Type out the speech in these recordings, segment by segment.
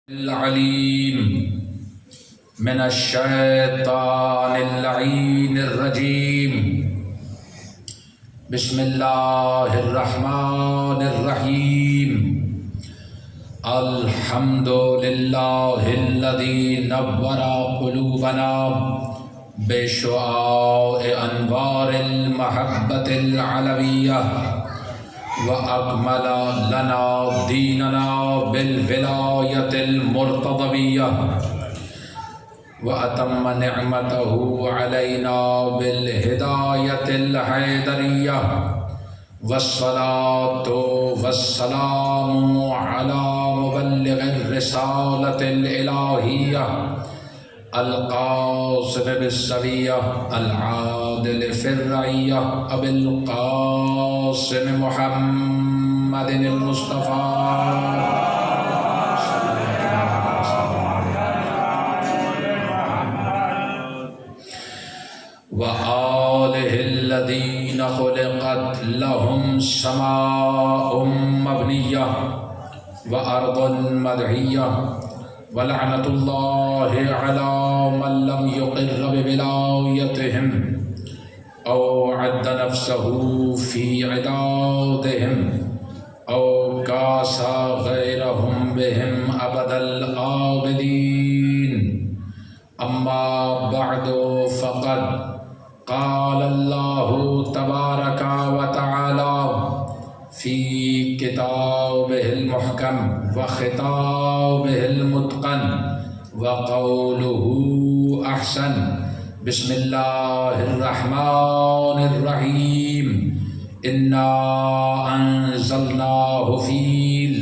العلیم من الشیطان اللعین الرجیم بسم اللہ الرحمن الرحیم الحمد للہ الذی نور قلوبنا بشعاع انوار المحبت العلویہ وَأَكْمَلَ لَنَا دِينَنَا بِالْوِلَایَةِ الْمُرْتَضَوِیَّةِ وَأَتَمَّ نِعْمَتَهُ عَلَيْنَا بِالْهِدَایَةِ الْحَیدَرِیَّةِ وَالصَّلَاةُ وَالسَّلَامُ عَلَى مُبَلِّغِ الرِّسَالَةِ الْإِلَٰهِیَّةِ القاصد بالسویہ العادل فی الرعیہ ابی القاسم محمد المصطفیٰ وآلہ الذین خلقت لهم سماء مبنیہ وارض مدحیہ وَلَعْنَةُ اللَّهِ عَلَى مَنْ لَمْ يُقِرَّ بِوِلَایَتِهِمْ أَوْ عَدَّ نَفْسَهُ فِي عِدَادِهِمْ أَوْ كَاسَ غَيْرَهُمْ بِهِمْ أَبَدَ الْآبِدِينَ أَمَّا بَعْدُ فَقَدْ قَالَ اللَّهُ تَبَارَكَ وَتَعَالَى فی کتابہ المحکم وخطابہ المتقن وقولہ احسن بسم اللہ الرحمن الرحیم انا انزلناہ فی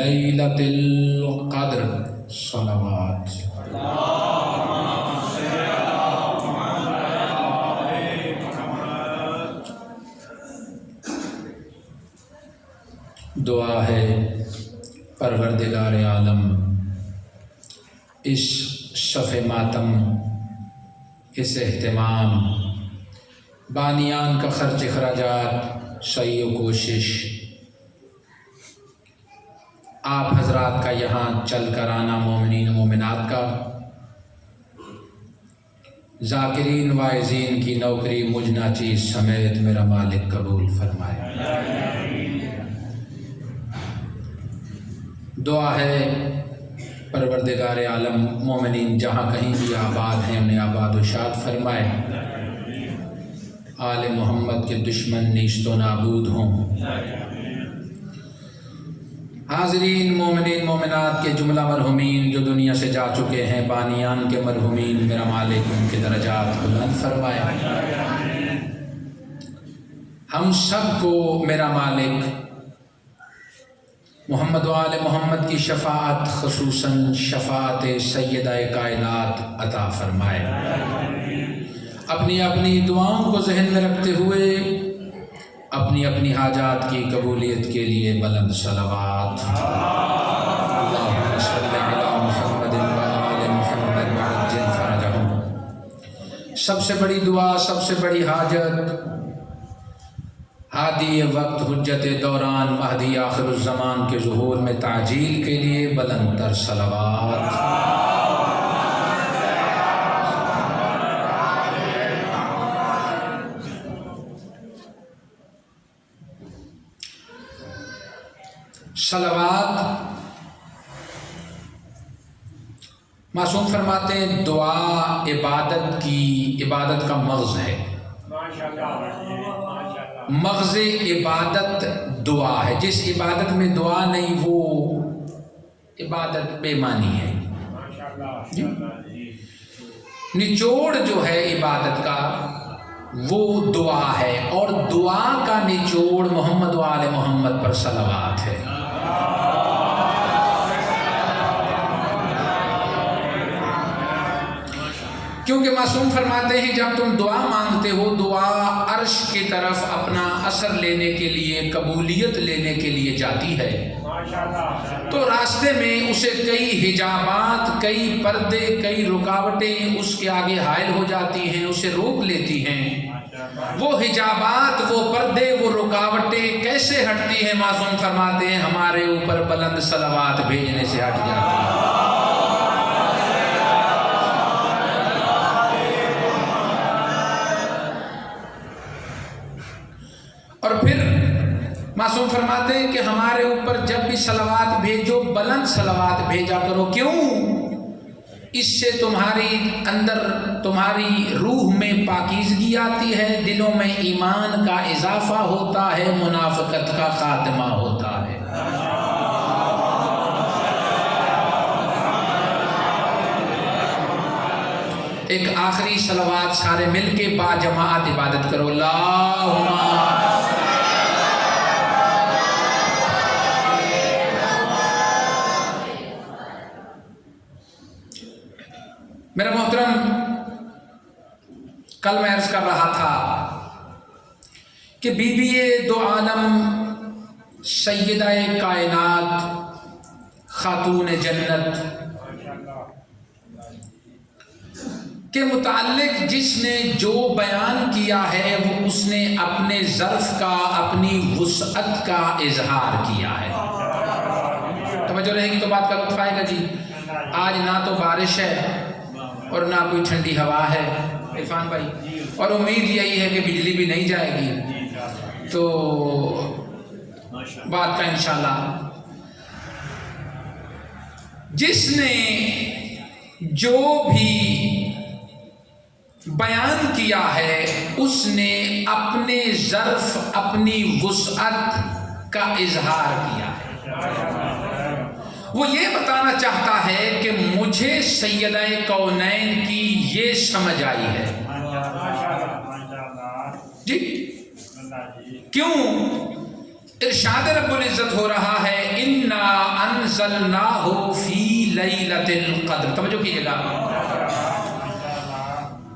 لیلۃ القدر صلوات دعا ہے پروردگار عالم اس صف ماتم اس اہتمام بانیان کا خرچ اخراجات سعی و کوشش آپ حضرات کا یہاں چل کر آنا مومنین و مومنات کا ذاکرین واعظین کی نوکری مجھ ناچیز سمیت میرا مالک قبول فرمائے۔ دعا ہے پروردگار عالم مومنین جہاں کہیں بھی آباد ہیں انہیں آباد و شاد فرمائے، آل محمد کے دشمن نیست و نابود ہوں۔ حاضرین مومنین مومنات کے جملہ مرحومین جو دنیا سے جا چکے ہیں، بانیان کے مرحومین میرا مالک ان کے درجات بلند فرمائے۔ ہم سب کو میرا مالک محمد و آل محمد کی شفاعت خصوصاً شفاعت سیدہ کائنات عطا فرمائے۔ اپنی اپنی دعاؤں کو ذہن میں رکھتے ہوئے اپنی اپنی حاجات کی قبولیت کے لیے بلند صلوات اللہم صلی علی محمد و آل محمد وعجل فرجہم۔ سب سے بڑی دعا، سب سے بڑی حاجت ہادی وقت حجت دوران مہدی آخر الزمان کے ظہور میں تعجیل کے لیے بلند تر صلوات۔ صلوات معصوم فرماتے ہیں دعا عبادت کا مغز ہے۔ مغز عبادت دعا ہے، جس عبادت میں دعا نہیں وہ عبادت بے معنی ہے۔ نچوڑ جو ہے عبادت کا وہ دعا ہے، اور دعا کا نچوڑ محمد و آل محمد پر صلوات ہے۔ کیونکہ معصوم فرماتے ہیں جب تم دعا مانگتے ہو، دعا عرش کی طرف اپنا اثر لینے کے لیے، قبولیت لینے کے لیے جاتی ہے، تو راستے میں اسے کئی حجابات، کئی پردے، کئی رکاوٹیں اس کے آگے حائل ہو جاتی ہیں، اسے روک لیتی ہیں۔ وہ حجابات، وہ پردے، وہ رکاوٹیں کیسے ہٹتی ہیں؟ معصوم فرماتے ہیں ہمارے اوپر بلند صلوات بھیجنے سے ہٹ جاتی ہیں۔ پر جب بھی صلوات بھیجو بلند صلوات بھیجا کرو. کیوں؟ اس سے تمہاری اندر تمہاری روح میں پاکیزگی آتی ہے، دلوں میں ایمان کا اضافہ ہوتا ہے، منافقت کا خاتمہ ہوتا ہے. ایک آخری صلوات سارے مل کے با جماعت عبادت کرو. اللہم میرا محترم، کل میں عرض کر رہا تھا کہ بی بی دو عالم سیدہ کائنات خاتون جنت کے متعلق جس نے جو بیان کیا ہے وہ اس نے اپنے ظرف کا، اپنی وسعت کا اظہار کیا ہے. توجہ رہے گی تو بات کا لطف آئے گا. جی آج نہ تو بارش ہے اور نہ کوئی ٹھنڈی ہوا ہے عرفان بھائی، اور امید یہی ہے کہ بجلی بھی نہیں جائے گی، تو بات کا انشاءاللہ جس نے جو بھی بیان کیا ہے اس نے اپنے ظرف، اپنی وسعت کا اظہار کیا ہے. وہ یہ بتانا چاہتا ہے کہ مجھے سیدہ کونین کی یہ سمجھ آئی ہے. جی کیوں؟ ارشاد رب العزت ہو رہا ہے انا انزلناہ فی لیلۃ القدر. توجہ کیجیے گا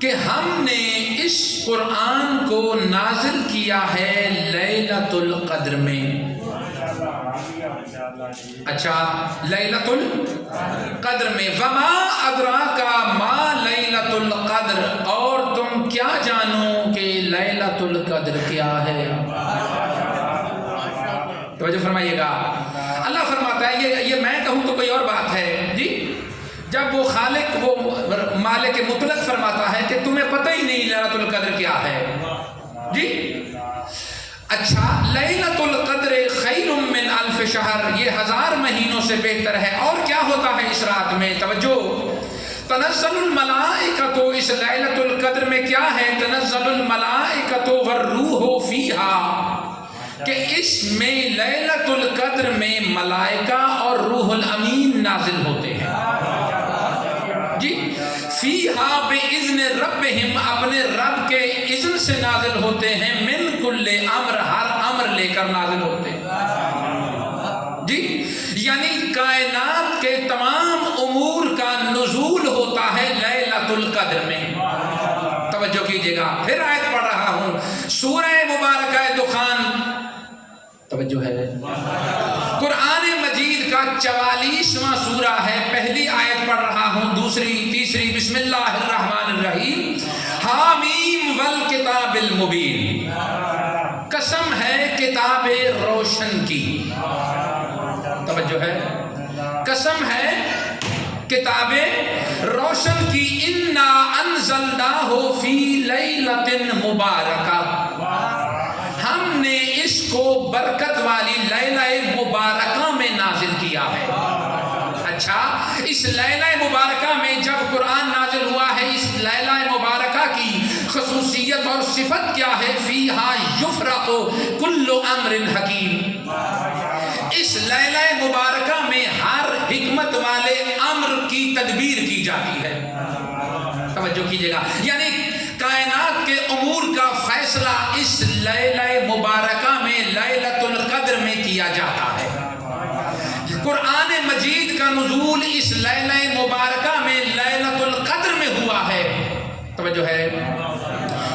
کہ ہم نے اس قرآن کو نازل کیا ہے لیلۃ القدر میں. اچھا لیلۃ القدر میں. وما ادراک ما لیلۃ القدر، اور تم کیا جانو کہ لیلۃ القدر کیا ہے. توجہ فرمائیے گا. اللہ فرماتا ہے یہ میں کہوں تو کوئی اور بات ہے. جی جب وہ خالق، وہ مالک مطلق فرماتا ہے کہ تمہیں پتہ ہی نہیں لیلۃ القدر کیا ہے. جی اچھا لیلۃ القدر خیر من الف شہر، یہ 1000 مہینوں سے بہتر ہے. اور کیا ہوتا ہے اس رات میں؟ توجہ. تنزل الملائکۃ، اس لیلۃ القدر میں کیا ہے؟ تنزل الملائکۃ والروح فیہا، کہ اس میں لیلۃ القدر میں ملائکہ اور روح الامین نازل ہوتے ہیں. جی فیہا باذن ربہم، اپنے رب کے اذن سے نازل ہوتے ہیں. من کل امر، ہر امر لے کر نازل ہوتے ہیں. جی یعنی کائنات کے تمام امور کا نزول ہوتا ہے لیلۃ القدر میں. توجہ کیجیے گا. پھر آیت پڑھ رہا ہوں سورہ مبارکہ دخان. توجہ ہے. قرآن مجید کا 44واں سورہ ہے. پہلی آیت پڑھ رہا ہوں، دوسری، تیسری. بسم اللہ الرحمن الرحیم. حامیم والکتاب المبین، قسم ہے کتاب روشن کی. توجہ ہے. قسم ہے کتاب روشن کی. انا انزلناہ فی لیلۃ مبارکہ، ہم نے اس کو برکت والی لیلہ مبارکہ میں نازل کیا ہے. اچھا اس لیلہ مبارکہ میں جب قرآن نازل ہوا ہے، اس لیلہ مبارکہ کی خصوصیت اور صفت کیا ہے؟ فیہا یفرق کل امر حکیم. اس لیلہ مبارکہ میں ہر حکمت والے امر کی تدبیر کی جاتی ہے. توجہ کیجیے گا. یعنی کائنات کے امور کا فیصلہ اس لیلہ مبارکہ میں، لیلۃ القدر میں کیا جاتا ہے. قرآن مجید کا نزول اس لیلہ مبارکہ میں، لیلۃ القدر میں ہوا ہے. توجہ ہے.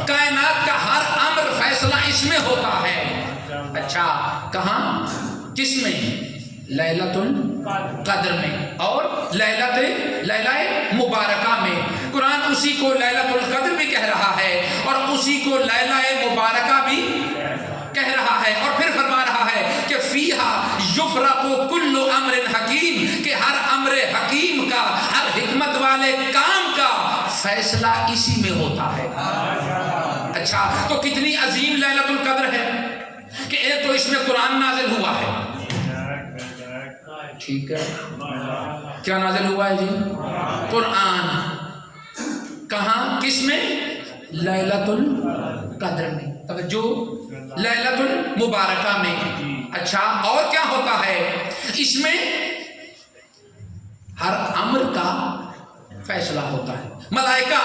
کائنات کا ہر امر فیصلہ اس میں ہوتا ہے. اچھا کہاں؟ کس میں؟ لیلۃ القدر میں اور لیلہ مبارکہ میں. قرآن اسی کو لیلۃ القدر بھی کہہ رہا ہے اور اسی کو لیلہ مبارکہ بھی کہہ رہا ہے. اور پھر فرما رہا ہے کہ فیہا یفرق کل امر حکیم، کہ ہر امر حکیم کا، ہر حکمت والے کام کا فیصلہ اسی میں ہوتا ہے. اچھا تو کتنی عظیم لیلۃ القدر ہے کہ ایک تو اس میں قرآن نازل ہوا ہے. ٹھیک ہے، کیا نازل ہوا ہے جی؟ قرآن۔ کہاں، کس میں؟ لیلۃ القدر میں۔ توجہ، لیلۃ المبارکہ میں۔ اچھا، اور کیا ہوتا ہے اس میں؟ ہر امر کا فیصلہ ہوتا ہے، ملائکہ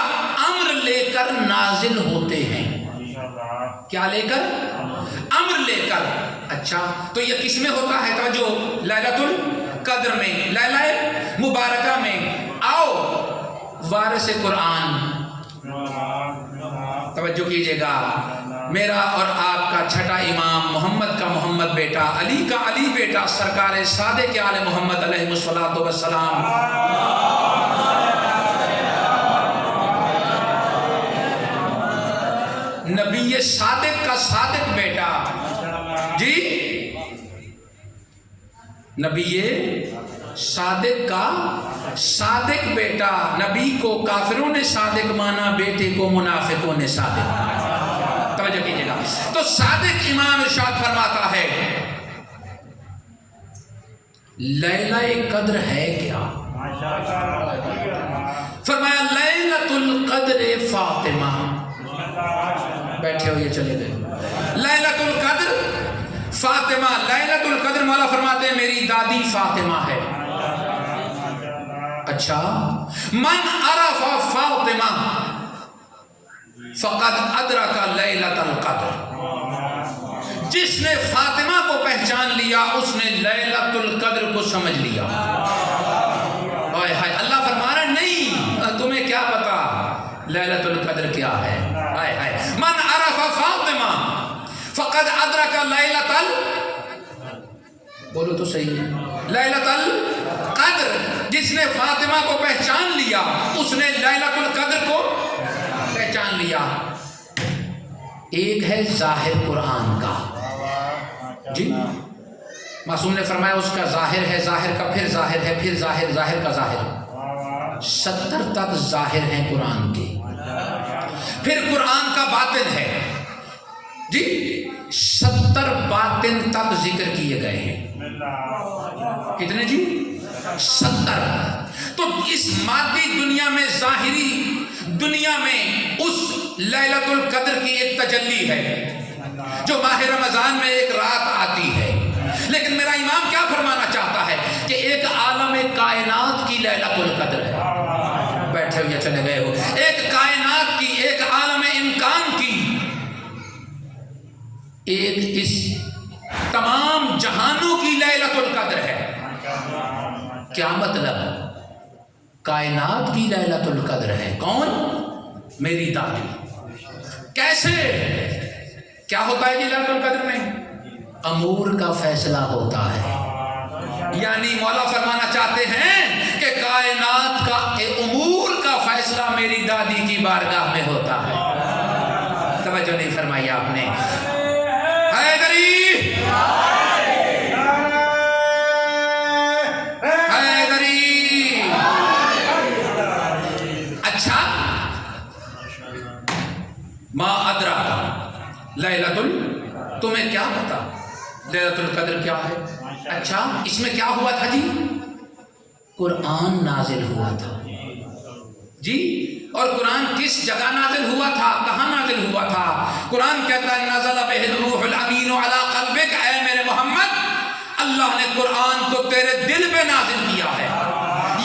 امر لے کر نازل ہوتے ہیں۔ کیا لے کر؟ امر لے کر۔ اچھا، تو یہ کس میں ہوتا ہے؟ توجہ، لیلۃ القدر میں، لیلہ مبارکہ میں۔ آؤ وارث قرآن، توجہ کیجئے گا، میرا اور آپ کا چھٹا امام، محمد کا محمد بیٹا، علی کا علی بیٹا، سرکار صادق آل محمد علیہ الصلوۃ والسلام، نبی صادق کا صادق بیٹا جی، نبی صادق کا صادق بیٹا۔ نبی کو کافروں نے صادق مانا، بیٹے کو منافقوں نے صادق مانا۔ توجہ کیجئے گا، تو صادق امام ارشاد فرماتا ہے لیلہ قدر ہے کیا؟ فرمایا لیلۃ القدر فاطمہ۔ بیٹھے ہو، یہ چلے گئے۔ لیلۃ القدر فاطمہ، لیلۃ القدر مولا فرماتے ہیں میری دادی فاطمہ ہے۔ اچھا، من عرف فاطمہ فقد ادرک لیلۃ القدر، جس نے فاطمہ کو پہچان لیا اس نے لیلۃ القدر کو سمجھ لیا۔ ہائے ہائے، اللہ فرما رہا نہیں تمہیں کیا پتا لیلۃ القدر کیا ہے۔ ہائے ہائے، من عرف فاطمہ فقد ادرک لیلۃ بولو تو صحیح، لیلۃ القدر، جس نے فاطمہ کو پہچان لیا اس نے لیلۃ القدر کو پہچان لیا۔ ایک ہے ظاہر قرآن کا جی، معصوم نے فرمایا اس کا ظاہر ہے، ظاہر کا پھر ظاہر ہے، پھر ظاہر، ظاہر کا ظاہر، 70 تک ظاہر ہیں قرآن کے۔ پھر قرآن کا باطن ہے جی، 70 باطن تک ذکر کیے گئے ہیں۔ کتنے جی؟ 70۔ تو اس مادی دنیا میں، ظاہری دنیا میں اس لیلۃ القدر کی ایک تجلی ہے جو ماہ رمضان میں ایک رات آتی ہے، لیکن میرا امام کیا فرمانا چاہتا ہے کہ ایک عالم کائنات کی لیلۃ القدر ہے۔ بیٹھے ہوئے چلے گئے ہو، ایک کائنات کی، ایک عالم امکان کی، ایک اس تمام جہانوں کی لیلۃ القدر ہے۔ کیا مطلب؟ کائنات کی لیلۃ القدر ہے۔ کون؟ میری دادی۔ کیسے؟ کیا ہوتا ہے جی لیلۃ القدر میں؟ امور کا فیصلہ ہوتا ہے، یعنی مولا فرمانا چاہتے ہیں کہ کائنات کا امور کا فیصلہ میری دادی کی بارگاہ میں ہوتا ہے۔ توجہ نہیں فرمائی آپ نے؟ حیدری، حیدری۔ اچھا، ما ادراک لیلۃ تمہیں کیا پتا لیلۃ القدر کیا ہے؟ اچھا، اس میں کیا ہوا تھا جی؟ قرآن نازل ہوا تھا جی، اور قرآن کس جگہ نازل ہوا تھا؟ کہاں نازل ہوا تھا؟ قرآن کہتا ہے نزل بہ الروح الامین علی قلبک، اے میرے محمد اللہ نے قرآن کو تیرے دل پہ نازل کیا ہے۔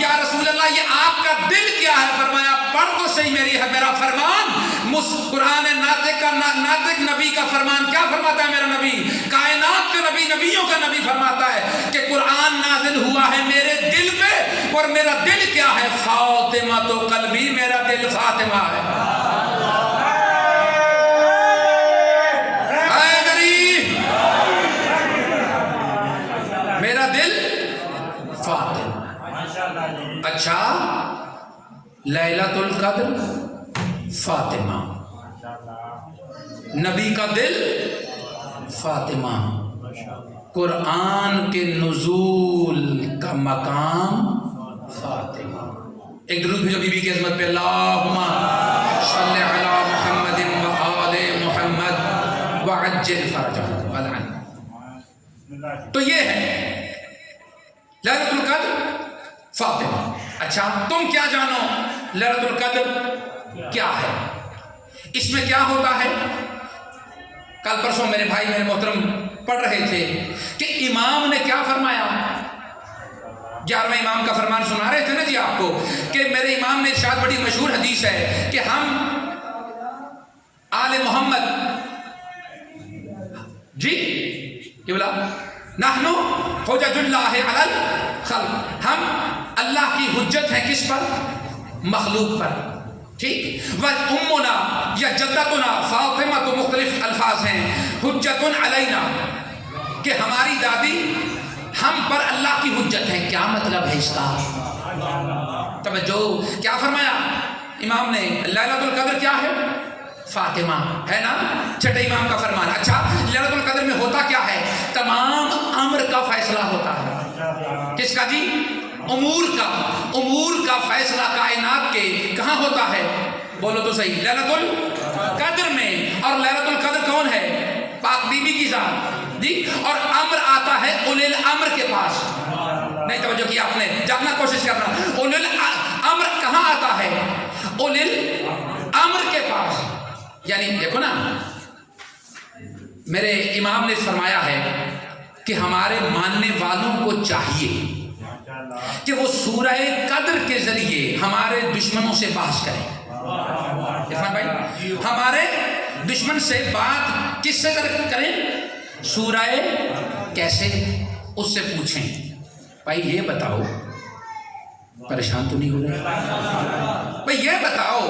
یا رسول اللہ یہ آپ کا دل کیا ہے؟ فرمایا پڑھ تو صحیح میرا فرمان، قرآن ناطق نبی کا فرمان کیا فرماتا ہے میرا نبی؟ کائنات کا نبی، نبیوں کا نبی فرماتا ہے کہ قرآن نازل ہوا ہے میرے دل پہ، اور میرا دل کیا ہے؟ فاطمہ تو قلبی، میرا دل فاطمہ ہے۔ میرا دل فاطمہ۔ اچھا، لیلۃ القدر فاطمہ، نبی کا دل فاطمہ، قرآن کے نزول کا مقام فاطمہ۔ ایک درود بھیجو بی بی کی عظمت پہ، اللہم صلی علی محمد و آل محمد وعجل فرجہ۔ تو یہ ہے لیلۃ القدر فاطمہ. اچھا تم کیا جانو لیلۃ القدر کیا ہے، اس میں کیا ہوتا ہے؟ کل پرسوں میرے بھائی میرے محترم پڑھ رہے تھے کہ امام نے کیا فرمایا. 11ویں امام کا فرمان سنا رہے تھے نا جی آپ کو، کہ میرے امام نے ارشاد، بڑی مشہور حدیث ہے کہ ہم آل محمد جی کیا بولا، نحن حجج اللہ علی الخلق، ہم اللہ کی حجت ہیں کس پر؟ مخلوق پر. ٹھیک. وَأُمُّنَا یا جدتنا فاطمہ، تو مختلف الفاظ ہیں. حجت علینا، کہ ہماری دادی ہم پر اللہ کی حجت ہے. کیا مطلب ہے اس کا؟ توجہ. کیا فرمایا امام نے؟ لیلۃ القدر کیا ہے؟ فاطمہ ہے نا، چھٹے امام کا فرمان. اچھا لیلۃ القدر میں ہوتا کیا ہے؟ تمام امر کا فیصلہ ہوتا ہے. کس کا جی؟ امور کا فیصلہ کائنات کے کہاں ہوتا ہے؟ بولو تو صحیح. لیلۃ القدر میں. اور لیلۃ القدر کون ہے؟ پاک بی بی کی ذات جی. اور امر آتا ہے اولی الامر کے پاس. نہیں توجہ کیا آپ نے، جاننا کوشش کرنا. اولی الامر کہاں آتا ہے؟ اولی الامر کے پاس. یعنی دیکھو نا، میرے امام نے فرمایا ہے کہ ہمارے ماننے والوں کو چاہیے کہ وہ سورہ قدر کے ذریعے ہمارے دشمنوں سے بحث کریں. عرفان بھائی، ہمارے دشمن سے بات کس سے کریں؟ سورہ کیسے؟ اس سے پوچھیں بھائی یہ بتاؤ، پریشان تو نہیں ہو رہے بھائی، یہ بتاؤ